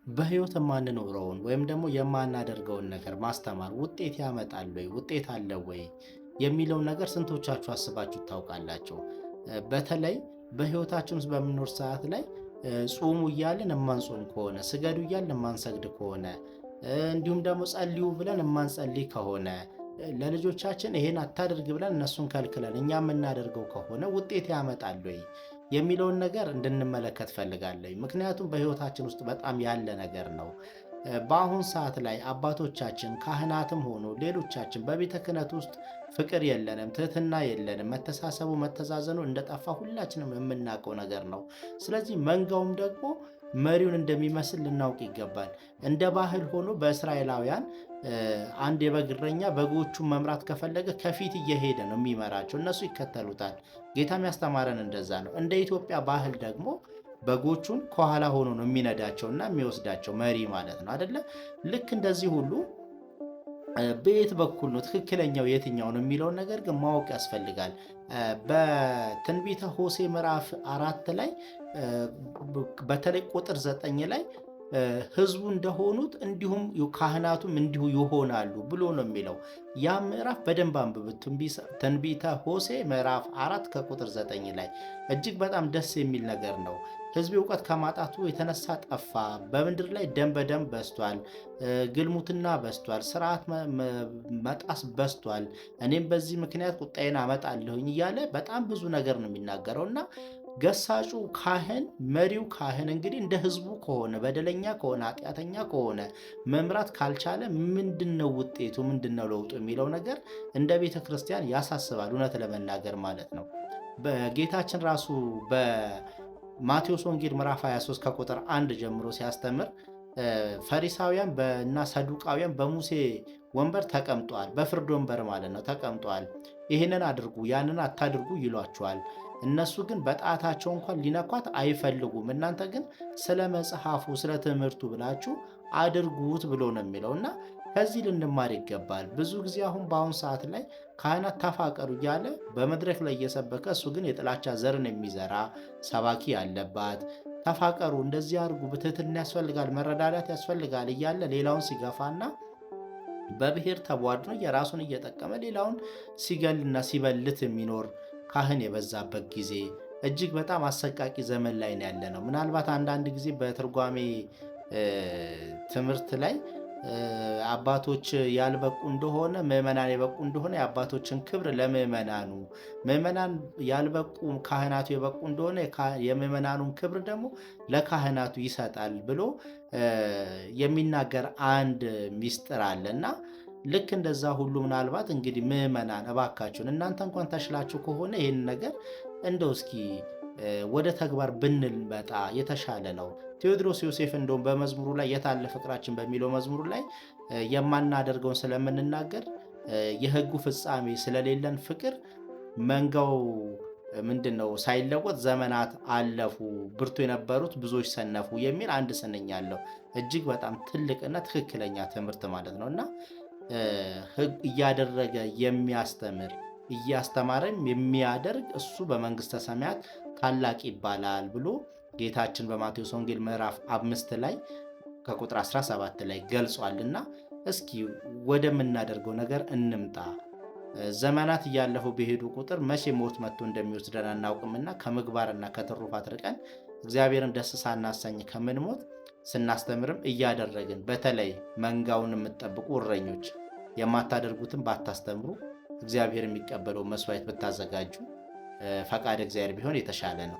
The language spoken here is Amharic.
በህይወት የማንኖረውን ወይም ደግሞ የማናደርገውን ነገር ማስተማር ውጤት ያመጣል ወይ ውጤት አለው ወይ የሚለውን ነገር ስንቶቻችሁ አስባችሁ ታውቃላችሁ? በተለይ በህይወታችን ውስጥ በምንኖር ሰዓት ላይ ጾሙ እያልን የማንጾም ከሆነ፣ ስገዱ እያልን የማንሰግድ ከሆነ፣ እንዲሁም ደግሞ ጸልዩ ብለን የማንጸልይ ከሆነ፣ ለልጆቻችን ይሄን አታድርግ ብለን እነሱን ከልክለን እኛ የምናደርገው ከሆነ ውጤት ያመጣል ወይ የሚለውን ነገር እንድንመለከት ፈልጋለሁ። ምክንያቱም በህይወታችን ውስጥ በጣም ያለ ነገር ነው። በአሁን ሰዓት ላይ አባቶቻችን ካህናትም ሆኖ ሌሎቻችን በቤተ ክህነት ውስጥ ፍቅር የለንም፣ ትህትና የለንም፣ መተሳሰቡ መተዛዘኑ እንደጠፋ ሁላችንም የምናውቀው ነገር ነው። ስለዚህ መንጋውም ደግሞ መሪውን እንደሚመስል ልናውቅ ይገባል። እንደ ባህል ሆኖ በእስራኤላውያን አንድ የበግ እረኛ በጎቹን መምራት ከፈለገ ከፊት እየሄደ ነው የሚመራቸው፣ እነሱ ይከተሉታል። ጌታም ያስተማረን እንደዛ ነው። እንደ ኢትዮጵያ ባህል ደግሞ በጎቹን ከኋላ ሆኖ ነው የሚነዳቸውና የሚወስዳቸው መሪ ማለት ነው አደለ? ልክ እንደዚህ ሁሉ በየት በኩል ነው ትክክለኛው የትኛው ነው የሚለውን ነገር ግን ማወቅ ያስፈልጋል። በትንቢተ ሆሴ ምዕራፍ 4 ላይ በተለይ ቁጥር 9 ላይ ህዝቡ እንደሆኑት እንዲሁም ካህናቱም እንዲሁ ይሆናሉ ብሎ ነው የሚለው። ያ ምዕራፍ በደንብ አንብቡት። ትንቢተ ሆሴ ምዕራፍ 4 ከቁጥር 9 ላይ እጅግ በጣም ደስ የሚል ነገር ነው። ህዝብ እውቀት ከማጣቱ የተነሳ ጠፋ፣ በምድር ላይ ደም በደም በስቷል፣ ግልሙትና በስቷል፣ ስርዓት መጣስ በስቷል፣ እኔም በዚህ ምክንያት ቁጣዬን አመጣለሁኝ እያለ በጣም ብዙ ነገር ነው የሚናገረው እና ገሳጩ ካህን መሪው ካህን እንግዲህ እንደ ህዝቡ ከሆነ በደለኛ ከሆነ ኃጢአተኛ ከሆነ መምራት ካልቻለ ምንድነው ውጤቱ ምንድነው ለውጡ የሚለው ነገር እንደ ቤተ ክርስቲያን ያሳስባል፣ እውነት ለመናገር ማለት ነው። በጌታችን ራሱ በማቴዎስ ወንጌል ምዕራፍ 23 ከቁጥር 1 ጀምሮ ሲያስተምር ፈሪሳውያን እና ሰዱቃውያን በሙሴ ወንበር ተቀምጠዋል፣ በፍርድ ወንበር ማለት ነው ተቀምጠዋል። ይህንን አድርጉ ያንን አታድርጉ ይሏቸዋል። እነሱ ግን በጣታቸው እንኳን ሊነኳት አይፈልጉም። እናንተ ግን ስለ መጽሐፉ ስለ ትምህርቱ ብላችሁ አድርጉት ብሎ ነው የሚለው እና ከዚህ ልንማር ይገባል። ብዙ ጊዜ አሁን በአሁን ሰዓት ላይ ካህናት ተፋቀሩ እያለ በመድረክ ላይ እየሰበከ እሱ ግን የጥላቻ ዘርን የሚዘራ ሰባኪ ያለባት ተፋቀሩ፣ እንደዚህ አድርጉ፣ በትህትና ያስፈልጋል፣ መረዳዳት ያስፈልጋል እያለ ሌላውን ሲገፋና በብሔር ተቧድኖ የራሱን እየጠቀመ ሌላውን ሲገልና ሲበልት የሚኖር ካህን የበዛበት ጊዜ እጅግ በጣም አሰቃቂ ዘመን ላይ ነው ያለ ነው። ምናልባት አንዳንድ ጊዜ በትርጓሜ ትምህርት ላይ አባቶች ያልበቁ እንደሆነ ምዕመናን የበቁ እንደሆነ የአባቶችን ክብር ለምዕመናኑ፣ ምዕመናን ያልበቁ ካህናቱ የበቁ እንደሆነ የምዕመናኑን ክብር ደግሞ ለካህናቱ ይሰጣል ብሎ የሚናገር አንድ ሚስጥር አለ እና ልክ እንደዛ ሁሉ ምናልባት እንግዲህ ምዕመናን እባካችሁን እናንተ እንኳን ተሽላችሁ ከሆነ ይህን ነገር እንደው እስኪ ወደ ተግባር ብንመጣ የተሻለ ነው። ቴዎድሮስ ዮሴፍ እንደውም በመዝሙሩ ላይ የታለ ፍቅራችን በሚለው መዝሙሩ ላይ የማናደርገውን ስለምንናገር የሕጉ ፍጻሜ ስለሌለን ፍቅር መንጋው ምንድን ነው ሳይለወጥ ዘመናት አለፉ፣ ብርቱ የነበሩት ብዙዎች ሰነፉ የሚል አንድ ስንኝ አለው። እጅግ በጣም ትልቅና ትክክለኛ ትምህርት ማለት ነው እና ሕግ እያደረገ የሚያስተምር እያስተማረም የሚያደርግ እሱ በመንግስተ ሰማያት ታላቅ ይባላል ብሎ ጌታችን በማቴዎስ ወንጌል ምዕራፍ 5 ላይ ከቁጥር 17 ላይ ገልጿልና እስኪ ወደምናደርገው ነገር እንምጣ። ዘመናት እያለፉ በሄዱ ቁጥር መቼ ሞት መጥቶ እንደሚወስደን አናውቅምና ከምግባርና ከትሩፋት ርቀን እግዚአብሔርን ደስ ሳናሰኝ ከምንሞት ስናስተምርም እያደረግን በተለይ መንጋውን የምትጠብቁ እረኞች የማታደርጉትን ባታስተምሩ እግዚአብሔር የሚቀበለው መስዋዕት ብታዘጋጁ ፈቃድ እግዚአብሔር ቢሆን የተሻለ ነው።